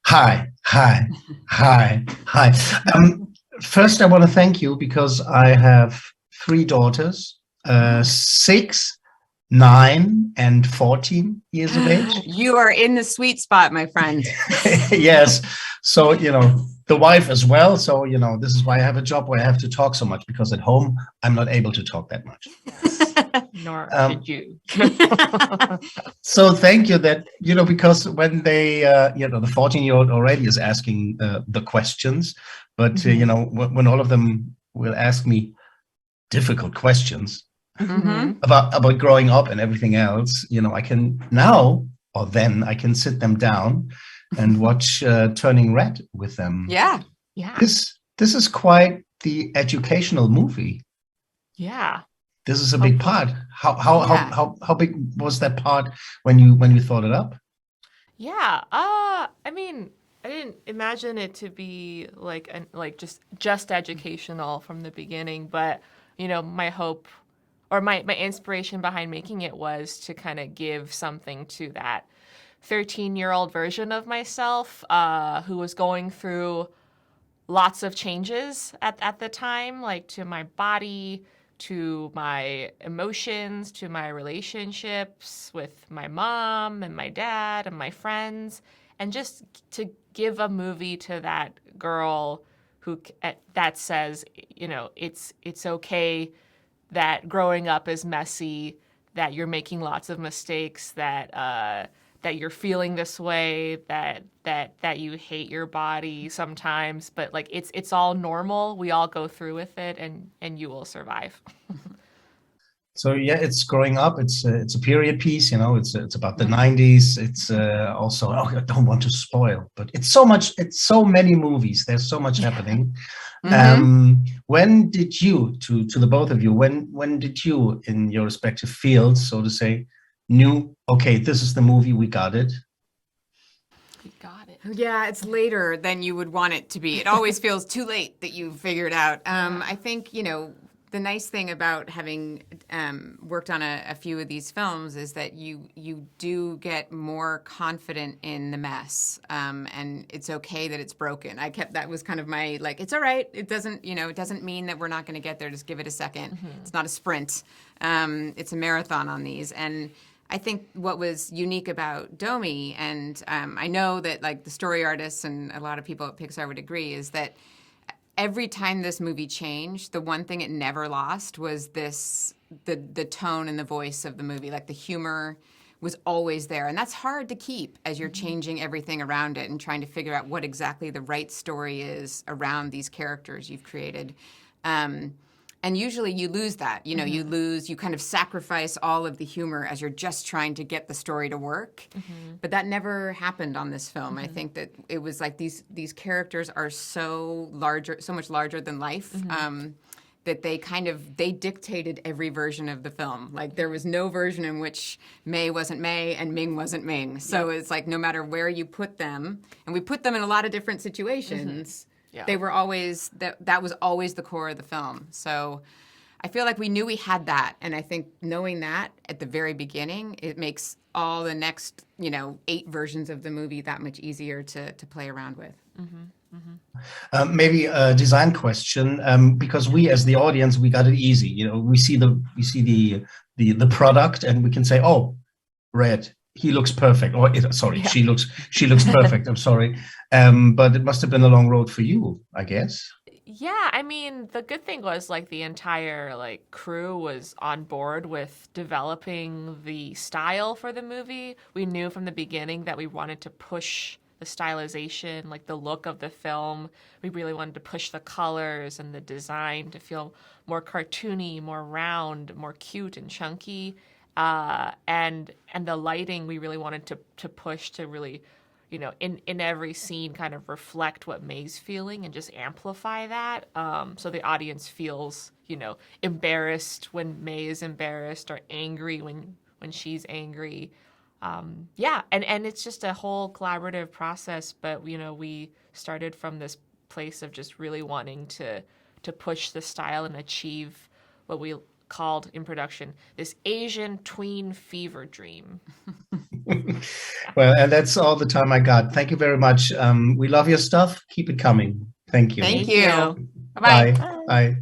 Hi, hi, hi, hi. First, I want to thank you because I have three daughters, 6, 9, and 14 years of age. You are in the sweet spot, my friend. Yes. So, the wife as well. So, this is why I have a job where I have to talk so much because at home, I'm not able to talk that much. Nor Um, should you. So thank you that, because when they, the 14-year-old already is asking the questions, but, when all of them will ask me difficult questions about growing up and everything else, I can now or then I can sit them down and watch Turning Red with them. Yeah. Yeah. This is quite the educational movie. Yeah. This is a big part. Hopefully. How big was that part when you thought it up? Yeah. I mean, I didn't imagine it to be like just educational from the beginning, but my hope or my inspiration behind making it was to kind of give something to that 13-year-old version of myself who was going through lots of changes at the time, like to my body, to my emotions, to my relationships with my mom and my dad and my friends, and just to give a movie to that girl who that says, it's okay that growing up is messy, that you're making lots of mistakes, that you're feeling this way, that you hate your body sometimes, but like it's all normal. We all go through with it, and you will survive. So yeah, it's growing up. It's a period piece. It's about the 90s. It's also, I don't want to spoil, but it's so much. It's so many movies. There's so much happening. When did you, to the both of you, when did you, in your respective fields, so to say, knew, okay, this is the movie, we got it? We got it. Yeah, it's later than you would want it to be. It always feels too late that you figure it out. I think, the nice thing about having worked on a few of these films is that you do get more confident in the mess, and it's okay that it's broken. That was kind of my, like, it's all right. It doesn't mean that we're not going to get there. Just give it a second. It's not a sprint. It's a marathon on these. And I think what was unique about Domee, and I know that like the story artists and a lot of people at Pixar would agree, is that every time this movie changed, the one thing it never lost was the tone and the voice of the movie. Like the humor was always there. And that's hard to keep as you're changing everything around it and trying to figure out what exactly the right story is around these characters you've created. And usually you lose that. You kind of sacrifice all of the humor as you're just trying to get the story to work. But that never happened on this film. I think that it was like these characters are so much larger than life. That they dictated every version of the film. Like there was no version in which Mei wasn't Mei and Ming wasn't Ming. So it's like no matter where you put them, and we put them in a lot of different situations. Yeah. They were always that was always the core of the film. So I feel like we knew we had that, and I think knowing that at the very beginning, it makes all the next 8 versions of the movie that much easier to play around with. Maybe a design question, because we as the audience, we got it easy. We see the product and we can say, oh, Red, he looks perfect. Or sorry, she looks perfect. I'm sorry. But it must have been a long road for you, I guess. Yeah, I mean, the good thing was like the entire like crew was on board with developing the style for the movie. We knew from the beginning that we wanted to push the stylization, like the look of the film. We really wanted to push the colors and the design to feel more cartoony, more round, more cute and chunky. And the lighting we really wanted to push to really, in every scene kind of reflect what May's feeling and just amplify that. So the audience feels, embarrassed when May is embarrassed or angry when she's angry. Yeah, and it's just a whole collaborative process, but we started from this place of just really wanting to push the style and achieve what we called in production this Asian tween fever dream. Well, and that's all the time I got. Thank you very much. We love your stuff. Keep it coming. Thank you. Thank Thank you. you. Bye-bye. Bye. Bye.